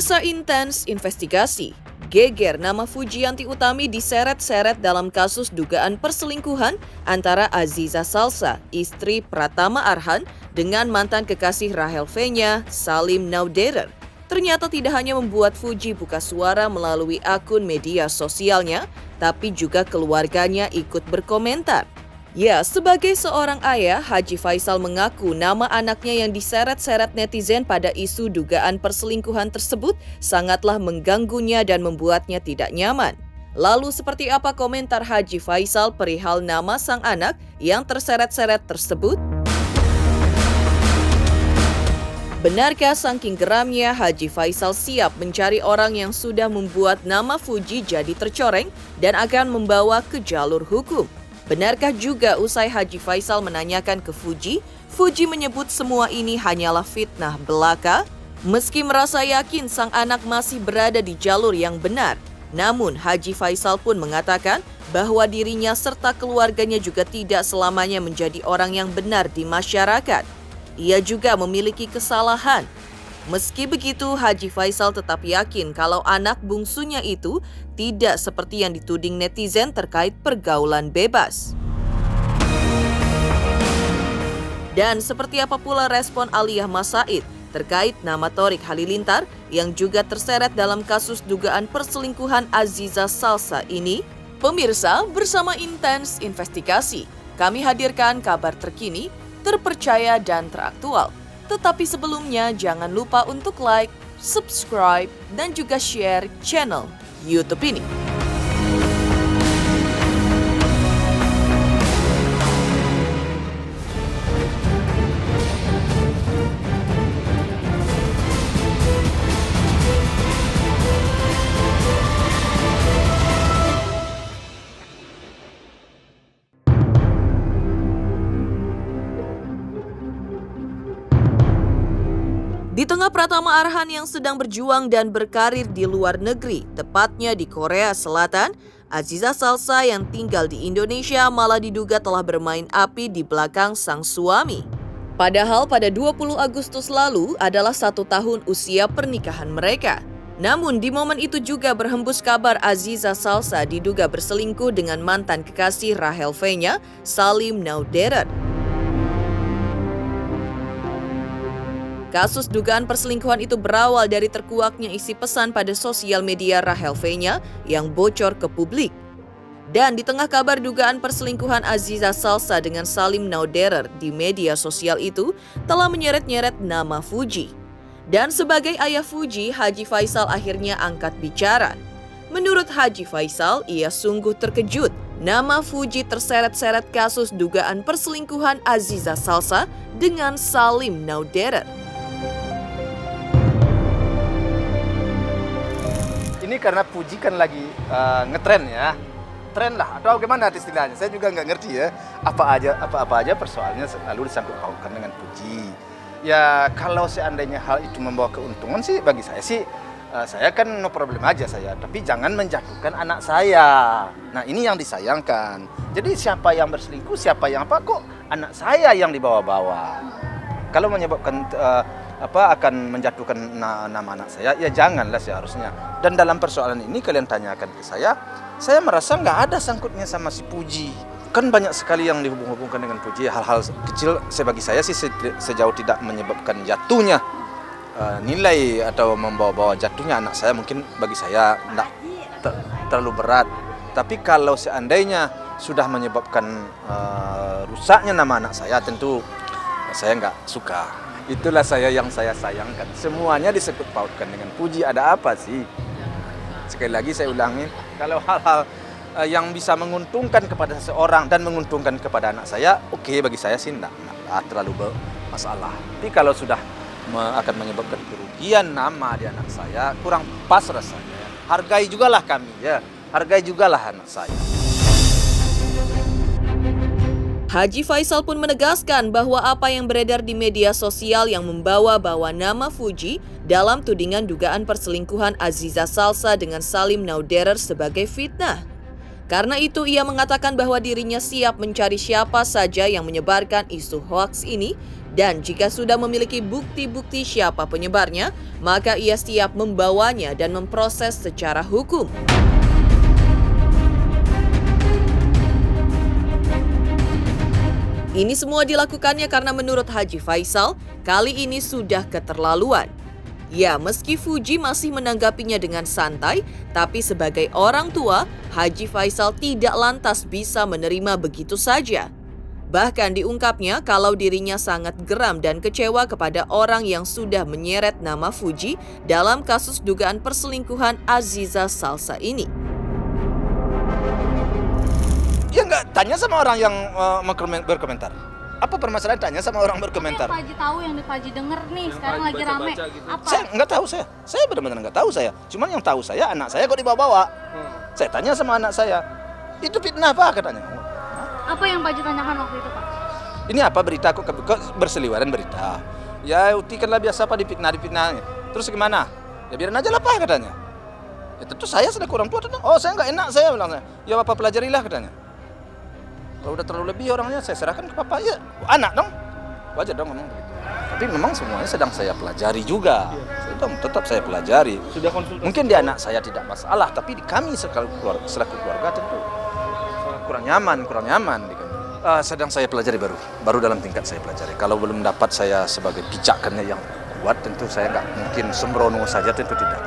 Pemirsa Intens Investigasi, geger nama Fujianti Utami diseret-seret dalam kasus dugaan perselingkuhan antara Aziza Salsa, istri Pratama Arhan, dengan mantan kekasih Rahel V-nya, Salim Naudere. Ternyata tidak hanya membuat Fuji buka suara melalui akun media sosialnya, tapi juga keluarganya ikut berkomentar. Ya, sebagai seorang ayah, Haji Faisal mengaku nama anaknya yang diseret-seret netizen pada isu dugaan perselingkuhan tersebut sangatlah mengganggunya dan membuatnya tidak nyaman. Lalu seperti apa komentar Haji Faisal perihal nama sang anak yang terseret-seret tersebut? Benarkah saking geramnya Haji Faisal siap mencari orang yang sudah membuat nama Fuji jadi tercoreng dan akan membawa ke jalur hukum? Benarkah juga usai Haji Faisal menanyakan ke Fuji, Fuji menyebut semua ini hanyalah fitnah belaka? Meski merasa yakin sang anak masih berada di jalur yang benar, namun Haji Faisal pun mengatakan bahwa dirinya serta keluarganya juga tidak selamanya menjadi orang yang benar di masyarakat. Ia juga memiliki kesalahan. Meski begitu, Haji Faisal tetap yakin kalau anak bungsunya itu tidak seperti yang dituding netizen terkait pergaulan bebas. Dan seperti apa pula respon Aliyah Mas Said terkait nama Thorik Halilintar yang juga terseret dalam kasus dugaan perselingkuhan Aziza Salsa ini? Pemirsa, bersama Intens Investigasi, kami hadirkan kabar terkini, terpercaya dan teraktual. Tetapi sebelumnya jangan lupa untuk like, subscribe, dan juga share channel YouTube ini. Di tengah Pratama Arhan yang sedang berjuang dan berkarir di luar negeri, tepatnya di Korea Selatan, Aziza Salsa yang tinggal di Indonesia malah diduga telah bermain api di belakang sang suami. Padahal pada 20 Agustus lalu adalah 1 tahun usia pernikahan mereka. Namun di momen itu juga berhembus kabar Aziza Salsa diduga berselingkuh dengan mantan kekasih Rahel V-nya, Salim Naudere. Kasus dugaan perselingkuhan itu berawal dari terkuaknya isi pesan pada sosial media Rahel V-nya yang bocor ke publik. Dan di tengah kabar dugaan perselingkuhan Aziza Salsa dengan Salim Naudere di media sosial itu telah menyeret-nyeret nama Fuji. Dan sebagai ayah Fuji, Haji Faisal akhirnya angkat bicara. Menurut Haji Faisal, ia sungguh terkejut nama Fuji terseret-seret kasus dugaan perselingkuhan Aziza Salsa dengan Salim Naudere. Ini karena Fuji kan lagi ngetren ya, tren lah atau gimana istilahnya. Saya juga nggak ngerti ya. Apa aja persoalannya selalu disangkut pautkan dengan Fuji. Ya kalau seandainya hal itu membawa keuntungan sih bagi saya sih, saya kan no problem aja saya. Tapi jangan menjatuhkan anak saya. Nah ini yang disayangkan. Jadi siapa yang berselingkuh, siapa yang apa kok anak saya yang dibawa-bawa. Kalau menyebabkan akan menjatuhkan nama anak saya, ya janganlah seharusnya. Dan dalam persoalan ini kalian tanyakan ke saya merasa nggak ada sangkutnya sama si Fuji. Kan banyak sekali yang dihubung-hubungkan dengan Fuji, hal-hal kecil bagi saya sih sejauh tidak menyebabkan jatuhnya nilai atau membawa-bawa jatuhnya anak saya, mungkin bagi saya tidak terlalu berat. Tapi kalau seandainya sudah menyebabkan rusaknya nama anak saya, tentu saya nggak suka. Itulah yang saya sayangkan. Semuanya disebut pautkan dengan Fuji. Ada apa sih? Sekali lagi saya ulangi, kalau hal-hal yang bisa menguntungkan kepada seseorang dan menguntungkan kepada anak saya, oke, bagi saya sih enggak terlalu bermasalah. Tapi kalau sudah akan menyebabkan kerugian nama di anak saya, kurang pas rasanya. Hargai jugalah kami ya, hargai jugalah anak saya. Haji Faisal pun menegaskan bahwa apa yang beredar di media sosial yang membawa-bawa nama Fuji dalam tudingan dugaan perselingkuhan Aziza Salsa dengan Salim Naudere sebagai fitnah. Karena itu ia mengatakan bahwa dirinya siap mencari siapa saja yang menyebarkan isu hoaks ini dan jika sudah memiliki bukti-bukti siapa penyebarnya, maka ia siap membawanya dan memproses secara hukum. Ini semua dilakukannya karena menurut Haji Faisal, kali ini sudah keterlaluan. Ya, meski Fuji masih menanggapinya dengan santai, tapi sebagai orang tua, Haji Faisal tidak lantas bisa menerima begitu saja. Bahkan diungkapnya kalau dirinya sangat geram dan kecewa kepada orang yang sudah menyeret nama Fuji dalam kasus dugaan perselingkuhan Aziza Salsa ini. Ya nggak tanya sama orang yang berkomentar. Apa permasalahan tanya sama orang berkomentar? Apa yang Pak Haji tahu yang Pak Haji denger nih sekarang lagi rame? Gitu. Apa? Saya nggak tahu saya benar-benar nggak tahu saya. Cuman yang tahu saya anak saya kok dibawa-bawa. Saya tanya sama anak saya, itu fitnah apa katanya? Apa yang Pak Haji tanyakan waktu itu, Pak? Ini apa berita kok berseliweran berita? Ya utikanlah biasa apa difitnahnya. Terus gimana? Ya biarin aja lah Pak katanya. Ya tentu saya selaku orang tua tentu. Oh saya nggak enak saya bilang saya. Ya Bapak pelajarilah katanya. Kalau udah terlalu lebih orangnya saya serahkan ke Bapak. Ya anak dong. Wajar dong ngomong begitu. Tapi memang semuanya sedang saya pelajari juga. Tetap saya pelajari. Sudah konsultasi? Mungkin di anak saya tidak masalah, tapi di kami selaku keluarga tentu kurang nyaman di kami. Sedang saya pelajari baru dalam tingkat saya pelajari. Kalau belum dapat saya sebagai pijakannya yang kuat, tentu saya nggak mungkin sembrono saja, tentu tidak.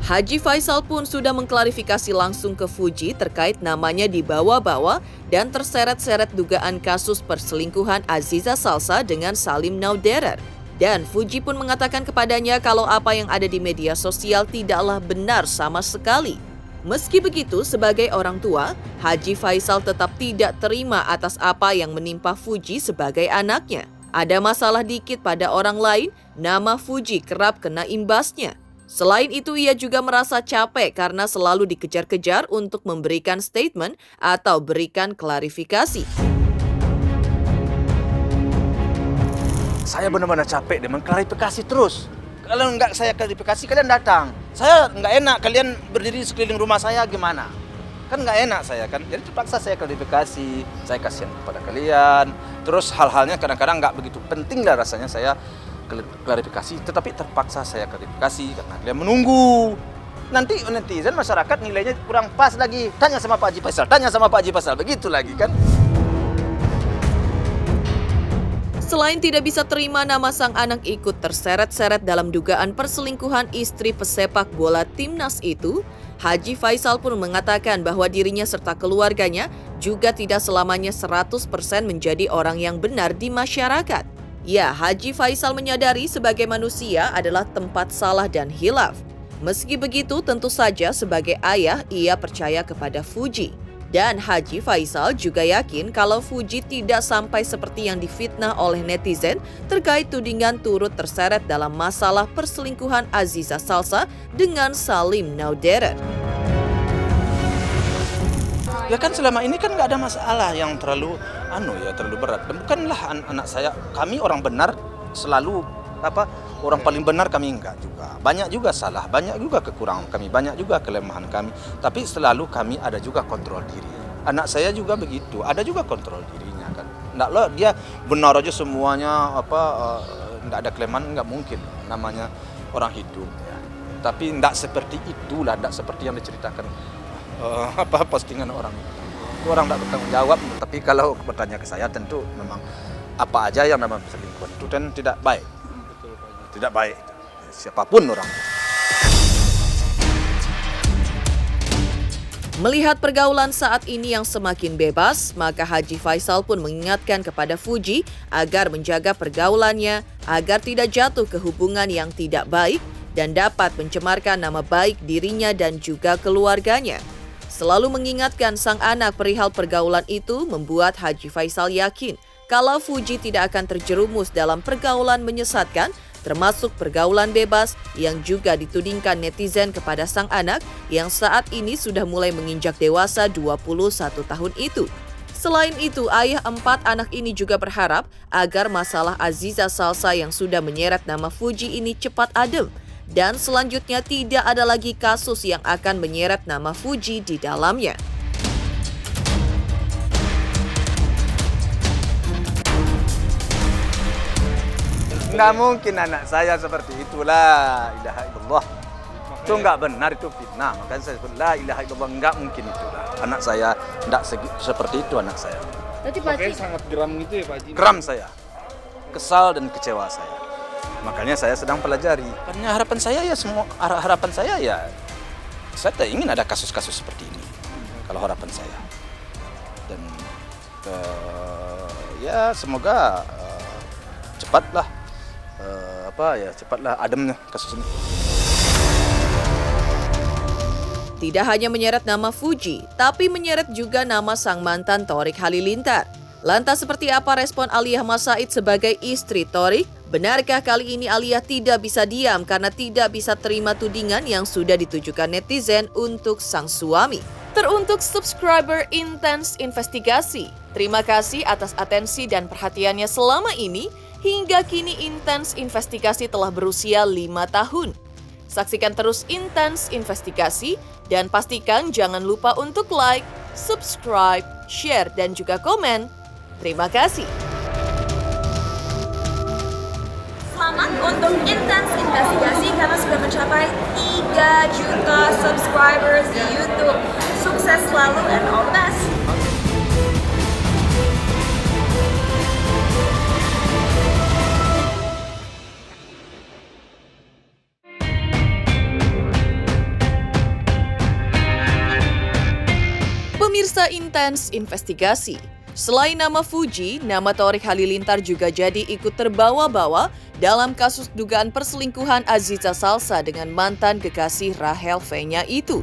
Haji Faisal pun sudah mengklarifikasi langsung ke Fuji terkait namanya dibawa-bawa dan terseret-seret dugaan kasus perselingkuhan Aziza Salsa dengan Salim Nauderer. Dan Fuji pun mengatakan kepadanya kalau apa yang ada di media sosial tidaklah benar sama sekali. Meski begitu, sebagai orang tua, Haji Faisal tetap tidak terima atas apa yang menimpa Fuji sebagai anaknya. Ada masalah dikit pada orang lain, nama Fuji kerap kena imbasnya. Selain itu, ia juga merasa capek karena selalu dikejar-kejar untuk memberikan statement atau berikan klarifikasi. Saya benar-benar capek dengan klarifikasi terus. Kalau nggak saya klarifikasi, kalian datang. Saya nggak enak, kalian berdiri sekeliling rumah saya gimana? Kan nggak enak saya kan. Jadi terpaksa saya klarifikasi, saya kasihan kepada kalian. Terus hal-halnya kadang-kadang nggak begitu penting lah rasanya saya klarifikasi, tetapi terpaksa saya klarifikasi karena kalian menunggu. Nanti netizen masyarakat nilainya kurang pas lagi. Tanya sama Pak Haji Faisal, begitu lagi kan. Selain tidak bisa terima nama sang anak ikut terseret-seret dalam dugaan perselingkuhan istri pesepak bola timnas itu, Haji Faisal pun mengatakan bahwa dirinya serta keluarganya juga tidak selamanya 100% menjadi orang yang benar di masyarakat. Ya, Haji Faisal menyadari sebagai manusia adalah tempat salah dan hilaf. Meski begitu, tentu saja sebagai ayah ia percaya kepada Fuji. Dan Haji Faisal juga yakin kalau Fuji tidak sampai seperti yang difitnah oleh netizen terkait tudingan turut terseret dalam masalah perselingkuhan Aziza Salsa dengan Salim Nauderer. Ya kan selama ini kan nggak ada masalah yang terlalu terlalu berat. Dan bukanlah anak saya, kami orang benar selalu orang paling benar kami enggak juga. Banyak juga salah, banyak juga kekurangan kami, banyak juga kelemahan kami. Tapi selalu kami ada juga kontrol diri. Anak saya juga begitu, ada juga kontrol dirinya kan. Enggak loh dia benar aja semuanya enggak ada kelemahan, enggak mungkin namanya orang hidup ya. Tapi enggak seperti itulah, enggak seperti yang diceritakan postingan orang itu. Orang tidak bertanggung jawab, tapi kalau bertanya ke saya tentu memang apa aja yang namanya perselingkuhan itu dan tidak baik. Tidak baik, siapapun orang. Melihat pergaulan saat ini yang semakin bebas, maka Haji Faisal pun mengingatkan kepada Fuji agar menjaga pergaulannya agar tidak jatuh ke hubungan yang tidak baik dan dapat mencemarkan nama baik dirinya dan juga keluarganya. Selalu mengingatkan sang anak perihal pergaulan itu membuat Haji Faisal yakin kalau Fuji tidak akan terjerumus dalam pergaulan menyesatkan, termasuk pergaulan bebas yang juga ditudingkan netizen kepada sang anak yang saat ini sudah mulai menginjak dewasa 21 tahun itu. Selain itu, ayah 4 anak ini juga berharap agar masalah Aziza Salsa yang sudah menyeret nama Fuji ini cepat adem Dan selanjutnya tidak ada lagi kasus yang akan menyeret nama Fuji di dalamnya. Nggak mungkin anak saya seperti itulah, ilaha illallah. Itu nggak benar, itu fitnah. Makanya saya sebut la ilaha illallah, nggak mungkin itulah. Anak saya nggak seperti itu anak saya. Berarti Pak Haji sangat geram gitu ya Pak Haji? Geram saya, kesal dan kecewa saya. Makanya saya sedang pelajari. Karena harapan saya ya, saya tak ingin ada kasus-kasus seperti ini. Kalau harapan saya. Dan ya semoga cepatlah ademnya kasus ini. Tidak hanya menyeret nama Fuji, tapi menyeret juga nama sang mantan Thorik Halilintar. Lantas seperti apa respon Aliyah Mas Said sebagai istri Thorik? Benarkah kali ini Aliyah tidak bisa diam karena tidak bisa terima tudingan yang sudah ditujukan netizen untuk sang suami? Teruntuk subscriber Intense Investigasi, terima kasih atas atensi dan perhatiannya selama ini. Hingga kini Intense Investigasi telah berusia 5 tahun. Saksikan terus Intense Investigasi dan pastikan jangan lupa untuk like, subscribe, share, dan juga komen. Terima kasih. Selamat untuk Intense Investigasi karena sudah mencapai 3 juta subscribers di YouTube. Sukses selalu and all the best. Pemirsa Intense Investigasi, selain nama Fuji, nama Thorik Halilintar juga jadi ikut terbawa-bawa dalam kasus dugaan perselingkuhan Aziza Salsa dengan mantan kekasih Rahel V-nya itu.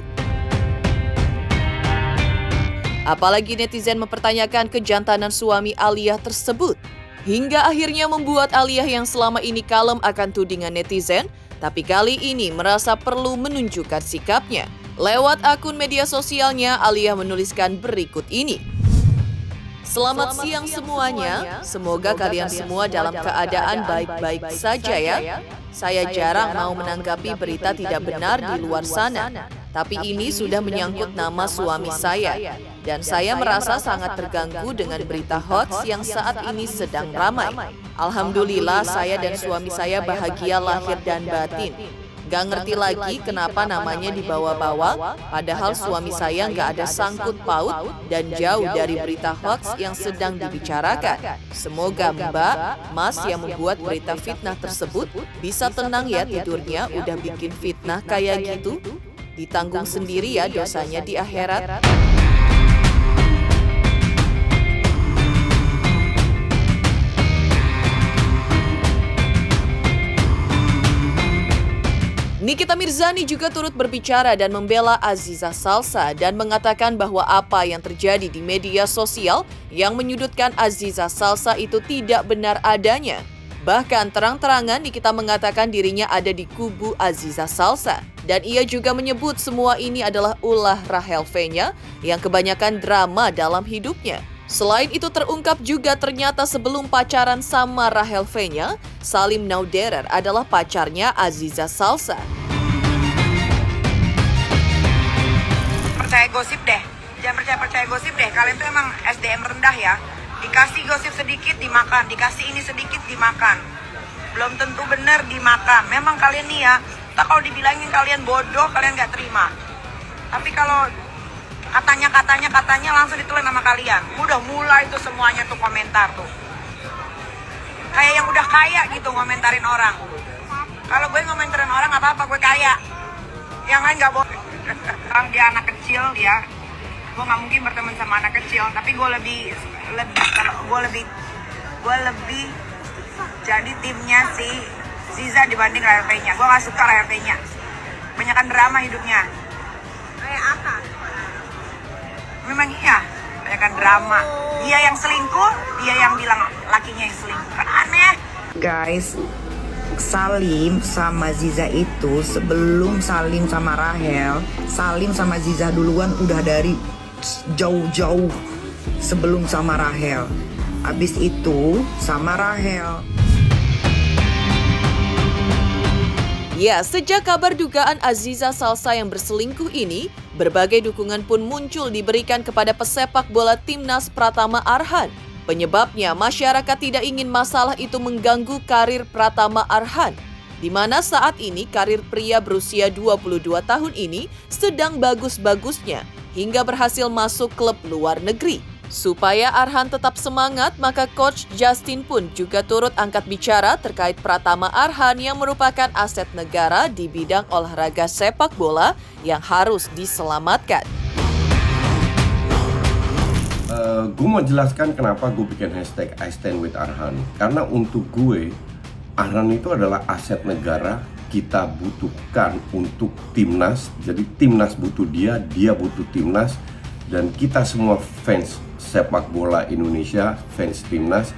Apalagi netizen mempertanyakan kejantanan suami Aliyah tersebut, hingga akhirnya membuat Aliyah yang selama ini kalem akan tudingan netizen, tapi kali ini merasa perlu menunjukkan sikapnya. Lewat akun media sosialnya, Aliyah menuliskan berikut ini. Selamat siang semuanya, semoga kalian semua dalam keadaan baik-baik saja ya. Saya jarang mau menanggapi berita tidak benar di luar sana, tapi ini sudah menyangkut nama suami saya. Dan saya merasa sangat terganggu dengan berita hoax yang saat ini sedang ramai. Alhamdulillah saya dan suami saya bahagia lahir dan batin. Gak ngerti lagi kenapa namanya dibawa-bawa, padahal suami saya gak ada sangkut paut dan jauh dari berita hoax yang sedang dibicarakan. Semoga Mbak, Mas yang membuat berita fitnah tersebut bisa tenang ya tidurnya, udah bikin fitnah kayak gitu. Ditanggung sendiri ya dosanya di akhirat. Nikita Mirzani juga turut berbicara dan membela Aziza Salsa dan mengatakan bahwa apa yang terjadi di media sosial yang menyudutkan Aziza Salsa itu tidak benar adanya. Bahkan terang-terangan Nikita mengatakan dirinya ada di kubu Aziza Salsa. Dan ia juga menyebut semua ini adalah ulah Rahel V-nya yang kebanyakan drama dalam hidupnya. Selain itu terungkap juga ternyata sebelum pacaran sama Rahel V-nya, Salim Nauderer adalah pacarnya Aziza Salsa. Percaya gosip deh, jangan percaya gosip deh. Kalian tuh emang SDM rendah ya. Dikasih gosip sedikit dimakan, dikasih ini sedikit dimakan. Belum tentu benar dimakan. Memang kalian nih ya, tak kalau dibilangin kalian bodoh, kalian nggak terima. Tapi kalau katanya langsung ditulis nama kalian. Udah mulai tuh semuanya tuh komentar tuh. Kayak yang udah kaya gitu ngomentarin orang. Kalau gue ngomentarin orang nggak apa-apa, gue kaya. Yang lain nggak boleh. Orang dia anak kecil ya. Gue nggak mungkin berteman sama anak kecil. Tapi gue lebih jadi timnya si Ziza dibanding Rahel V-nya. Gue nggak suka Rahel V-nya. Banyakan drama hidupnya. Kayak apa? Memang iya, banyak drama. Dia yang selingkuh, dia yang bilang lakinya yang selingkuh. Kan aneh. Guys, Salim sama Ziza itu sebelum Salim sama Rahel, Salim sama Ziza duluan udah dari jauh-jauh sebelum sama Rahel. Abis itu sama Rahel. Ya, sejak kabar dugaan Aziza Salsa yang berselingkuh ini, berbagai dukungan pun muncul diberikan kepada pesepak bola timnas Pratama Arhan. Penyebabnya, masyarakat tidak ingin masalah itu mengganggu karir Pratama Arhan, di mana saat ini karir pria berusia 22 tahun ini sedang bagus-bagusnya hingga berhasil masuk klub luar negeri. Supaya Arhan tetap semangat, maka Coach Justin pun juga turut angkat bicara terkait Pratama Arhan yang merupakan aset negara di bidang olahraga sepak bola yang harus diselamatkan. Gue mau jelaskan kenapa gue bikin hashtag I Stand With Arhan. Karena untuk gue, Arhan itu adalah aset negara, kita butuhkan untuk timnas. Jadi timnas butuh dia, dia butuh timnas. Dan kita semua fans sepak bola Indonesia, fans timnas,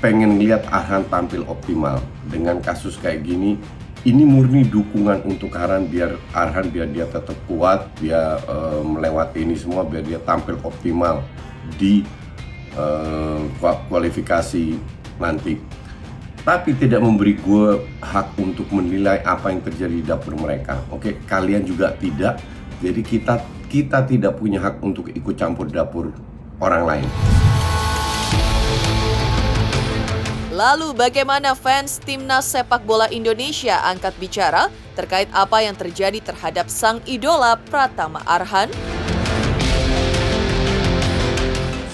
pengen lihat Arhan tampil optimal. Dengan kasus kayak gini, ini murni dukungan untuk Arhan biar dia tetap kuat, dia melewati ini semua, biar dia tampil optimal di kualifikasi nanti. Tapi tidak memberi gue hak untuk menilai apa yang terjadi di dapur mereka. Oke, kalian juga tidak. Jadi kita tidak punya hak untuk ikut campur dapur orang lain. Lalu bagaimana fans timnas sepak bola Indonesia angkat bicara terkait apa yang terjadi terhadap sang idola Pratama Arhan?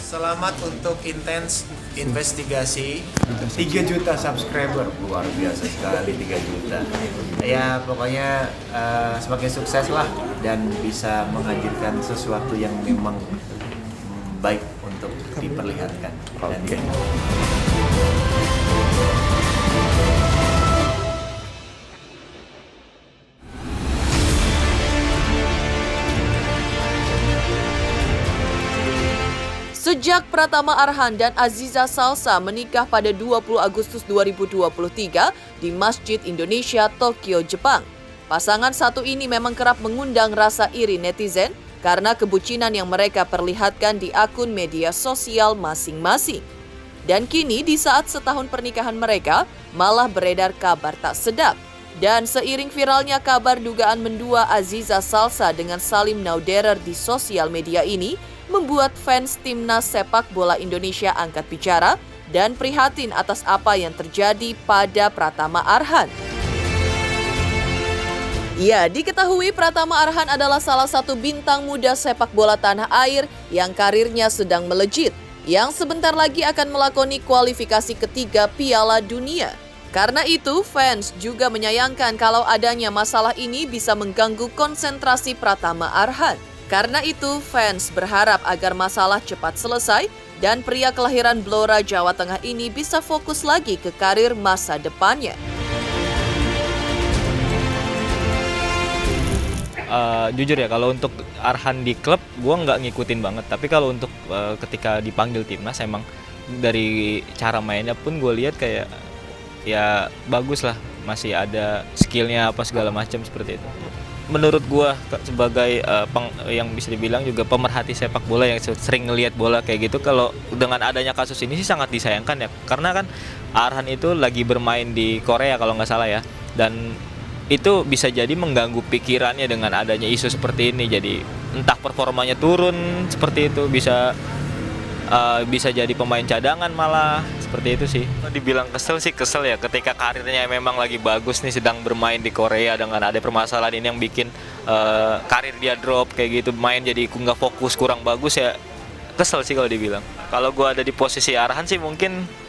Selamat untuk Intens investigasi 3 juta subscriber, luar biasa sekali 3 juta. Ya pokoknya semakin sukses lah dan bisa menghadirkan sesuatu yang memang baik untuk diperlihatkan. Oke. Sejak Pratama Arhan dan Aziza Salsa menikah pada 20 Agustus 2023 di Masjid Indonesia, Tokyo, Jepang, pasangan satu ini memang kerap mengundang rasa iri netizen karena kebucinan yang mereka perlihatkan di akun media sosial masing-masing. Dan kini di saat setahun pernikahan mereka, malah beredar kabar tak sedap. Dan seiring viralnya kabar dugaan mendua Aziza Salsa dengan Salim Nauderer di sosial media ini, membuat fans timnas sepak bola Indonesia angkat bicara dan prihatin atas apa yang terjadi pada Pratama Arhan. Ya, diketahui Pratama Arhan adalah salah satu bintang muda sepak bola tanah air yang karirnya sedang melejit, yang sebentar lagi akan melakoni kualifikasi ketiga Piala Dunia. Karena itu, fans juga menyayangkan kalau adanya masalah ini bisa mengganggu konsentrasi Pratama Arhan. Karena itu, fans berharap agar masalah cepat selesai dan pria kelahiran Blora, Jawa Tengah ini bisa fokus lagi ke karir masa depannya. Jujur ya, kalau untuk Arhan di klub, gue nggak ngikutin banget. Tapi kalau untuk ketika dipanggil timnas, emang dari cara mainnya pun gue lihat kayak ya bagus lah, masih ada skillnya apa segala macam seperti itu. Menurut gue sebagai yang bisa dibilang juga pemerhati sepak bola yang sering ngelihat bola kayak gitu, kalau dengan adanya kasus ini sih sangat disayangkan ya, karena kan Arhan itu lagi bermain di Korea kalau nggak salah ya, dan itu bisa jadi mengganggu pikirannya dengan adanya isu seperti ini. Jadi entah performanya turun seperti itu, bisa jadi pemain cadangan malah, seperti itu sih. Dibilang kesel sih kesel ya, ketika karirnya memang lagi bagus nih, sedang bermain di Korea, dengan ada permasalahan ini yang bikin karir dia drop kayak gitu, main jadi nggak fokus, kurang bagus ya, kesel sih kalau dibilang. Kalau gue ada di posisi Arhan sih mungkin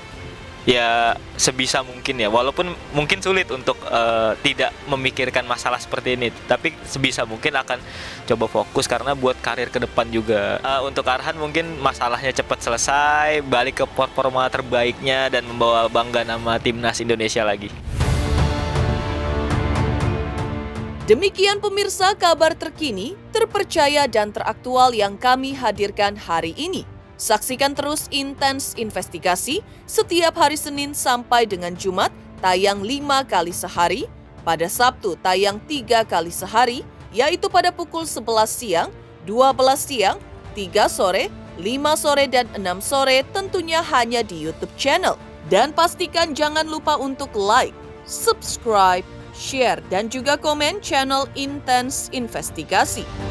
ya sebisa mungkin ya, walaupun mungkin sulit untuk tidak memikirkan masalah seperti ini, tapi sebisa mungkin akan coba fokus karena buat karir ke depan juga. Untuk Arhan mungkin masalahnya cepat selesai, balik ke performa terbaiknya dan membawa bangga nama timnas Indonesia lagi. Demikian pemirsa kabar terkini, terpercaya dan teraktual yang kami hadirkan hari ini. Saksikan terus Intens Investigasi setiap hari Senin sampai dengan Jumat tayang 5 kali sehari, pada Sabtu tayang 3 kali sehari, yaitu pada pukul 11 siang, 12 siang, 3 sore, 5 sore, dan 6 sore tentunya hanya di YouTube channel. Dan pastikan jangan lupa untuk like, subscribe, share, dan juga komen channel Intense Investigasi.